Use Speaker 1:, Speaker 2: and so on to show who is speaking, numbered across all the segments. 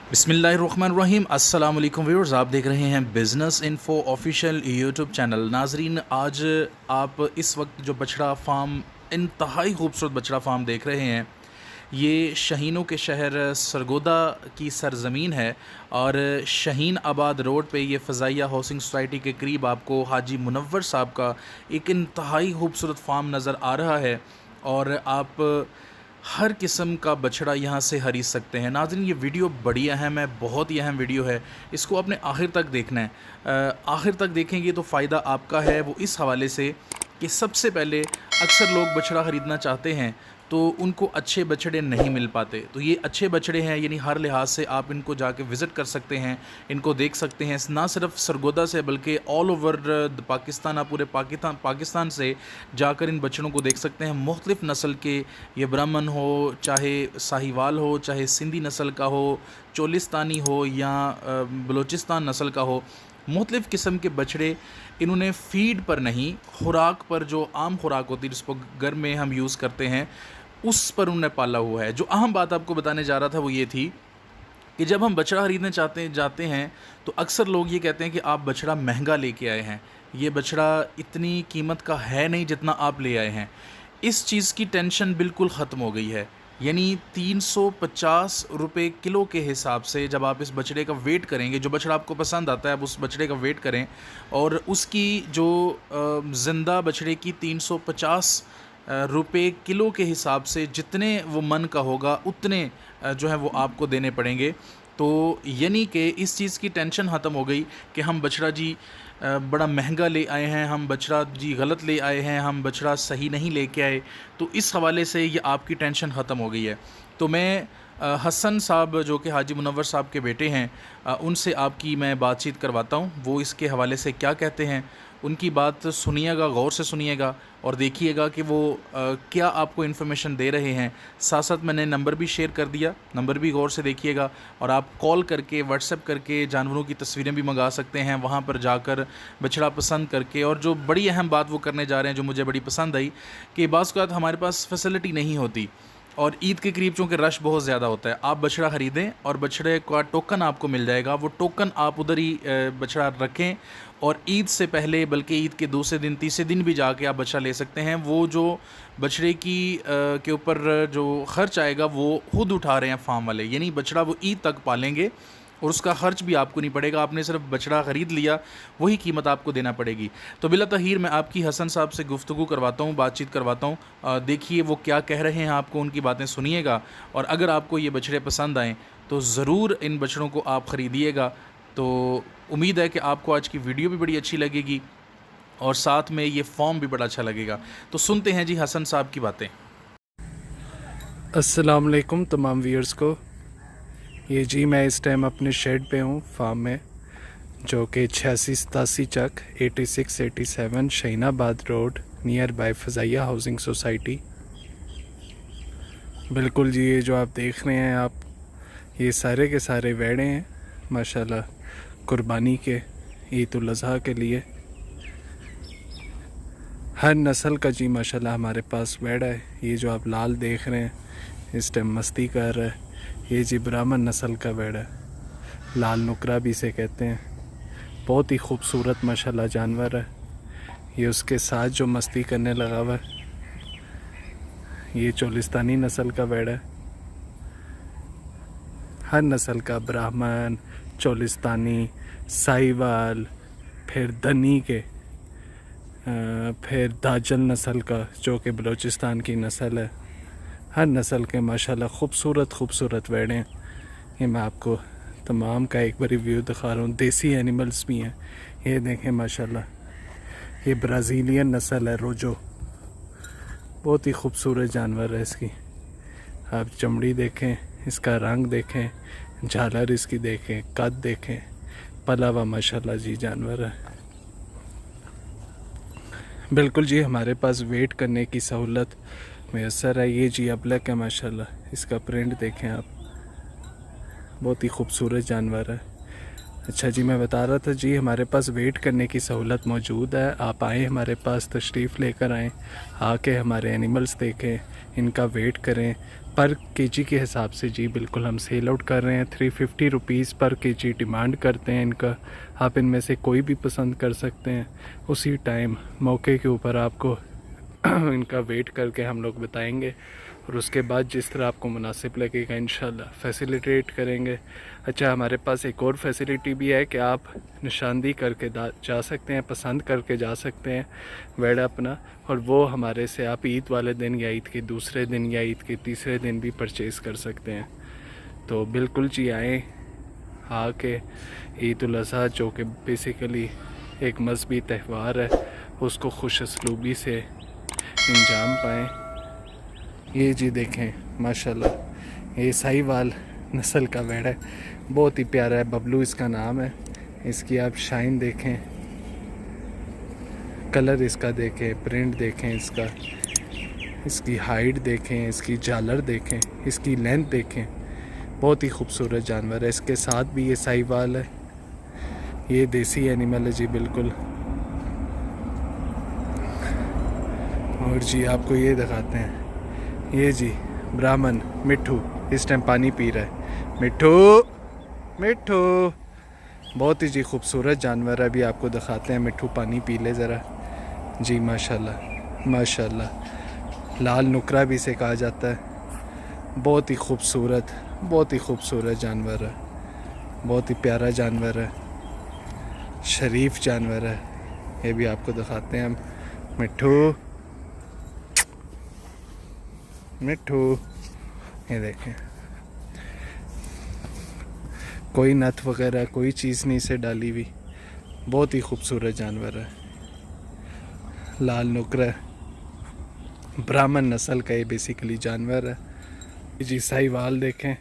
Speaker 1: बिस्मिल्लाहिर्रहमानिर्रहीम। अस्सलाम वालेकुम व्यूअर्स, आप देख रहे हैं business info official YouTube channel. नाजरीन, आज आप इस वक्त जो बछड़ा फ़ार्म, इंतहाई खूबसूरत बछड़ा फ़ार्म देख रहे हैं, ये शहीनों के शहर सरगोदा की सरज़मीन है और शहीन आबाद रोड पे ये फ़ज़ाइया हाउसिंग सोसाइटी के करीब आपको हाजी मुनव्वर साहब का एक इंतहाई खूबसूरत फ़ार्म नज़र आ रहा है और आप हर किस्म का बछड़ा यहाँ से खरीद सकते हैं। नाज़रीन, ये वीडियो बड़ी अहम है, बहुत ही अहम वीडियो है। इसको आपने आखिर तक देखना है। आखिर तक देखेंगे तो फ़ायदा आपका है, वो इस हवाले से कि सबसे पहले अक्सर लोग बछड़ा ख़रीदना चाहते हैं तो उनको अच्छे बछड़े नहीं मिल पाते। तो ये अच्छे बछड़े हैं, यानी हर लिहाज से आप इनको जाके विज़िट कर सकते हैं, इनको देख सकते हैं। ना सिर्फ सरगोदा से बल्कि ऑल ओवर पाकिस्तान, आप पूरे पाकिस्तान से जाकर इन बछड़ों को देख सकते हैं। मुख्तलिफ़ नस्ल के, ये ब्राह्मण हो, चाहे साहिवाल हो, चाहे सिंधी नस्ल का हो, चोलिस्तानी हो या बलूचिस्तान नस्ल का हो, मुख्तलिफ़ किस्म के बछड़े इन्होंने फ़ीड पर नहीं, खुराक पर, जो आम खुराक होती है जिसको घर में हम यूज़ करते हैं, उस पर उन्होंने पाला हुआ है। जो अहम बात आपको बताने जा रहा था वो ये थी कि जब हम बछड़ा ख़रीदने जाते हैं तो अक्सर लोग ये कहते हैं कि आप बछड़ा महंगा लेके आए हैं, ये बछड़ा इतनी कीमत का है नहीं जितना आप ले आए हैं। इस चीज़ की टेंशन बिल्कुल ख़त्म हो गई है। यानी 350 रुपये किलो के हिसाब से जब आप इस बछड़े का वेट करेंगे, जो बछड़ा आपको पसंद आता है आप उस बछड़े का वेट करें और उसकी जो ज़िंदा बछड़े की 350 रुपये किलो के हिसाब से जितने वो मन का होगा उतने जो है वो आपको देने पड़ेंगे। तो यानी कि इस चीज़ की टेंशन ख़त्म हो गई कि हम बछड़ा जी बड़ा महंगा ले आए हैं, हम बछड़ा जी गलत ले आए हैं, हम बछड़ा सही नहीं लेके आए। तो इस हवाले से ये आपकी टेंशन ख़त्म हो गई है। तो मैं हसन साहब, जो कि हाजी मुनव्वर साहब के बेटे हैं, उनसे आपकी मैं बातचीत करवाता हूँ। वो इसके हवाले से क्या कहते हैं, उनकी बात सुनिएगा, गौर से सुनिएगा और देखिएगा कि वो क्या आपको इन्फॉर्मेशन दे रहे हैं। साथ साथ मैंने नंबर भी शेयर कर दिया, नंबर भी गौर से देखिएगा और आप कॉल करके, व्हाट्सएप करके जानवरों की तस्वीरें भी मंगा सकते हैं। वहाँ पर जाकर बछड़ा पसंद करके, और जो बड़ी अहम बात वो करने जा रहे हैं जो मुझे बड़ी पसंद आई, कि बाज़ औक़ात हमारे पास फैसिलिटी नहीं होती और ईद के करीब चूँकि रश बहुत ज़्यादा होता है, आप बछड़ा ख़रीदें और बछड़े का टोकन आपको मिल जाएगा। वो टोकन आप उधर ही बछड़ा रखें और ईद से पहले, बल्कि ईद के दूसरे दिन, तीसरे दिन भी जाके आप बछड़ा ले सकते हैं। वो जो बछड़े की के ऊपर जो ख़र्च आएगा वो खुद उठा रहे हैं फार्म वाले, यानी बछड़ा वो ईद तक पालेंगे और उसका ख़र्च भी आपको नहीं पड़ेगा। आपने सिर्फ बछड़ा ख़रीद लिया, वही कीमत आपको देना पड़ेगी। तो बिला तहीर मैं आपकी हसन साहब से गुफ्तगू करवाता हूँ, बातचीत करवाता हूँ। देखिए वो क्या कह रहे हैं, आपको उनकी बातें सुनिएगा और अगर आपको ये बछड़े पसंद आएँ तो ज़रूर इन बछड़ों को आप ख़रीदिएगा। तो उम्मीद है कि आपको आज की वीडियो भी बड़ी अच्छी लगेगी और साथ में ये फॉर्म भी बड़ा अच्छा लगेगा। तो सुनते हैं जी हसन साहब की बातें।
Speaker 2: अस्सलाम वालेकुम तमाम व्यूअर्स को। ये जी मैं इस टाइम अपने शेड पे हूँ फार्म में, जो कि 8687 Chak 8687 Shahinabad road, near by Fazaia housing society. बिल्कुल जी, ये जो आप देख रहे हैं, आप ये सारे के सारे वेड़े हैं माशाल्लाह, कुर्बानी के, ईद उल अज़हा के लिए। हर नस्ल का जी माशाल्लाह हमारे पास वेड़ा है। ये जो आप लाल देख रहे हैं इस टाइम मस्ती कर रहा है, ये जी ब्राह्मण नस्ल का वेड़ा है, लाल नुकरा भी इसे कहते हैं। बहुत ही खूबसूरत माशाल्लाह जानवर है। ये उसके साथ जो मस्ती करने लगा हुआ है, ये चोलिस्तानी नस्ल का वेड़ा है। हर नस्ल का, ब्राह्मण, चोलिस्तानी, साहिवाल, फिर दनी के, फिर दाजल नस्ल का जो कि बलूचिस्तान की नस्ल है। हर नस्ल के माशाल्लाह खूबसूरत वेड़े हैं। ये मैं आपको तमाम का एक बारी व्यू दिखा रहा हूँ। देसी एनिमल्स भी हैं, ये देखें माशाल्लाह। ये ब्राज़ीलियन नस्ल है रोजो, बहुत ही खूबसूरत जानवर है। इसकी आप चमड़ी देखें, इसका रंग देखें, झालर इसकी देखें, कद देखें, पला हुआ माशाल्लाह जी जानवर है। बिल्कुल जी, हमारे पास वेट करने की सहूलत मैसर है। ये जी अबलक है माशाल्लाह, इसका प्रिंट देखें आप, बहुत ही खूबसूरत जानवर है। अच्छा जी, मैं बता रहा था जी, हमारे पास वेट करने की सहूलत मौजूद है। आप आएँ हमारे पास, तशरीफ़ लेकर आएँ, आके हमारे एनिमल्स देखें, इनका वेट करें। पर केजी के हिसाब से जी बिल्कुल हम सेल आउट कर रहे हैं। 350 रुपीज़ पर केजी डिमांड करते हैं इनका। आप इनमें से कोई भी पसंद कर सकते हैं। उसी टाइम मौके के ऊपर आपको इनका वेट करके हम लोग बताएंगे और उसके बाद जिस तरह आपको मुनासिब लगेगा इंशाल्लाह फैसिलिटेट करेंगे। अच्छा, हमारे पास एक और फैसिलिटी भी है कि आप निशानदी करके जा सकते हैं, पसंद करके जा सकते हैं वेड़ा अपना, और वो हमारे से आप ईद वाले दिन या ईद के दूसरे दिन या ईद के तीसरे दिन भी परचेज़ कर सकते हैं। तो बिल्कुल जी आएँ, आके ईद उल अज़हा जो कि बेसिकली एक मजहबी त्यौहार है उसको खुश असलूबी से इंजाम पाएँ। ये जी देखें माशाल्लाह, ये साहिवाल नस्ल का वेड़ा है, बहुत ही प्यारा है। बबलू इसका नाम है। इसकी आप शाइन देखें, कलर इसका देखें, प्रिंट देखें इसका, इसकी हाइट देखें, इसकी झालर देखें, इसकी लेंथ देखें, बहुत ही खूबसूरत जानवर है। इसके साथ भी ये साहिवाल है, ये देसी एनिमल है जी बिल्कुल। और जी आपको ये दिखाते हैं, ये जी ब्राह्मण मिट्ठू इस टाइम पानी पी रहा है। मिट्ठू मिट्ठू, बहुत ही जी खूबसूरत जानवर है। अभी आपको दिखाते हैं, मिट्ठू पानी पी ले ज़रा जी। माशाल्लाह माशाल्लाह, लाल नुकरा भी इसे कहा जाता है। बहुत ही खूबसूरत जानवर है, बहुत ही प्यारा जानवर है, शरीफ जानवर है। ये भी आपको दिखाते हैं हम। मिट्ठू मिट्ठू, ये देखें, कोई नथ वगैरह कोई चीज़ नहीं से डाली हुई, बहुत ही खूबसूरत जानवर है। लाल नुकरा ब्राह्मण नस्ल का ये बेसिकली जानवर है जी। साहिवाल देखें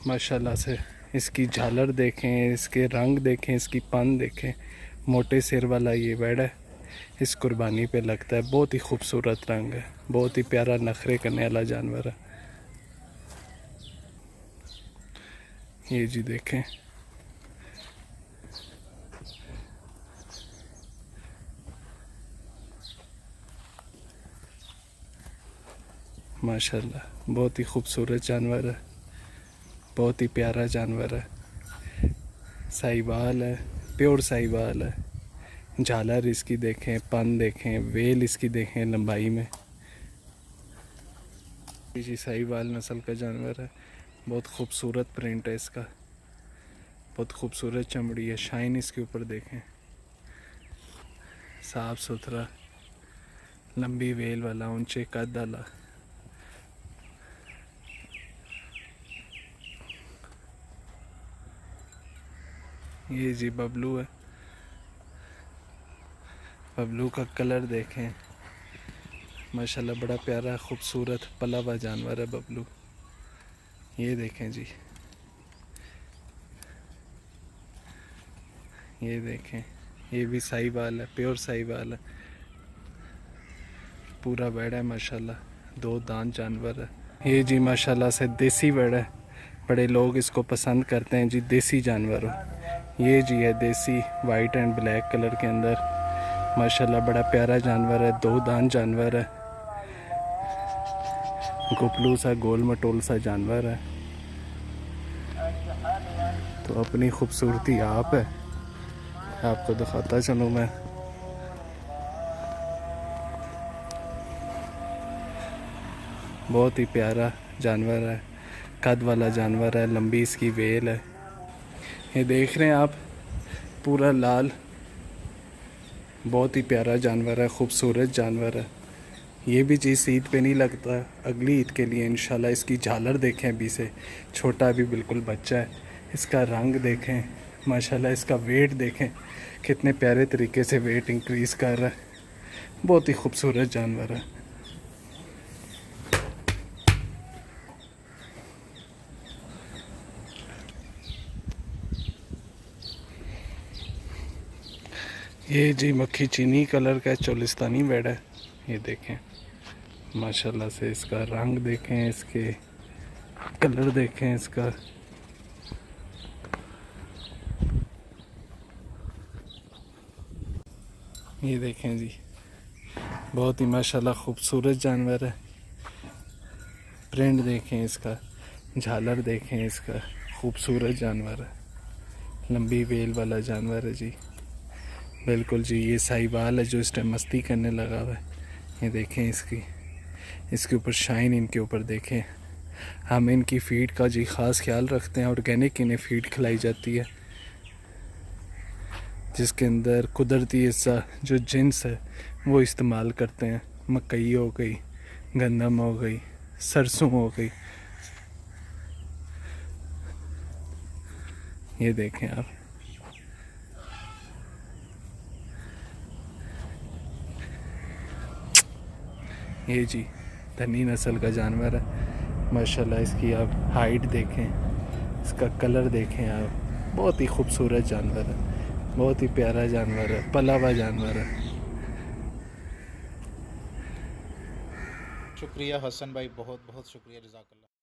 Speaker 2: माशाल्लाह से, इसकी झालर देखें, इसके रंग देखें, इसकी पन देखें। मोटे सिर वाला ये वेड़ा है, इस कुर्बानी पे लगता है। बहुत ही खूबसूरत रंग है, बहुत ही प्यारा नखरे करने वाला जानवर है। ये जी देखें, माशाल्लाह बहुत ही खूबसूरत जानवर है, बहुत ही प्यारा जानवर है। साहिवाल है, प्योर साहिवाल है। झालर इसकी देखें, पन देखें, वेल इसकी देखें लंबाई में। जी साहिवाल नस्ल का जानवर है, बहुत खूबसूरत प्रिंट है इसका, बहुत खूबसूरत चमड़ी है। शाइन इसके ऊपर देखें, साफ सुथरा, लंबी वेल वाला, ऊंचे कद वाला। ये जी बबलू है, बबलू का कलर देखें माशाल्लाह, बड़ा प्यारा खूबसूरत पला हुआ जानवर है बबलू। ये देखें जी, ये देखें, ये भी साहिवाल है, प्योर साहिवाल है, पूरा वेड़ा है माशाल्लाह, 2 दांत जानवर है। ये जी माशाल्लाह से देसी वेड़ा है, बड़े लोग इसको पसंद करते हैं जी, देसी जानवर हो। ये जी है देसी, वाइट एंड ब्लैक कलर के अंदर, माशाल्लाह बड़ा प्यारा जानवर है, 2 दांत जानवर है, गुपलू सा गोल मटोल सा जानवर है। तो अपनी खूबसूरती आप है, आपको दिखाता चलूँ मैं। बहुत ही प्यारा जानवर है, कद वाला जानवर है, लंबी इसकी वेल है। ये देख रहे हैं आप, पूरा लाल, बहुत ही प्यारा जानवर है, खूबसूरत जानवर है। ये भी चीज़ ईद पे नहीं लगता, अगली ईद के लिए इंशाल्लाह। इसकी झालर देखें, अभी से छोटा, अभी बिल्कुल बच्चा है। इसका रंग देखें माशाल्लाह, इसका वेट देखें, कितने प्यारे तरीके से वेट इंक्रीज़ कर रहा है। बहुत ही खूबसूरत जानवर है। ये जी मक्खी चीनी कलर का चोलिस्तानी वेड़ा है। ये देखें माशाल्लाह से, इसका रंग देखें, इसके कलर देखें इसका। ये देखें जी, बहुत ही माशाल्लाह खूबसूरत जानवर है। प्रिंट देखें इसका, झालर देखें इसका, खूबसूरत जानवर है, लंबी वेल वाला जानवर है जी। बिल्कुल जी, ये साहिवाल है जो इस टाइम मस्ती करने लगा हुआ है। ये देखें इसके ऊपर शाइन, इनके ऊपर देखें। हम इनकी फीड का जी ख़ास ख्याल रखते हैं। ऑर्गेनिक इन्हें फीड खिलाई जाती है जिसके अंदर कुदरती हिस्सा जो जिन्स है वो इस्तेमाल करते हैं। मकई हो गई, गंदम हो गई, सरसों हो गई। ये देखें आप, ये जी धनी नस्ल का जानवर है माशाल्लाह। इसकी आप हाइट देखें, इसका कलर देखें आप, बहुत ही खूबसूरत जानवर है, बहुत ही प्यारा जानवर है, पला हुआ जानवर है।
Speaker 1: शुक्रिया हसन भाई, बहुत बहुत शुक्रिया, जज़ाकल्लाह।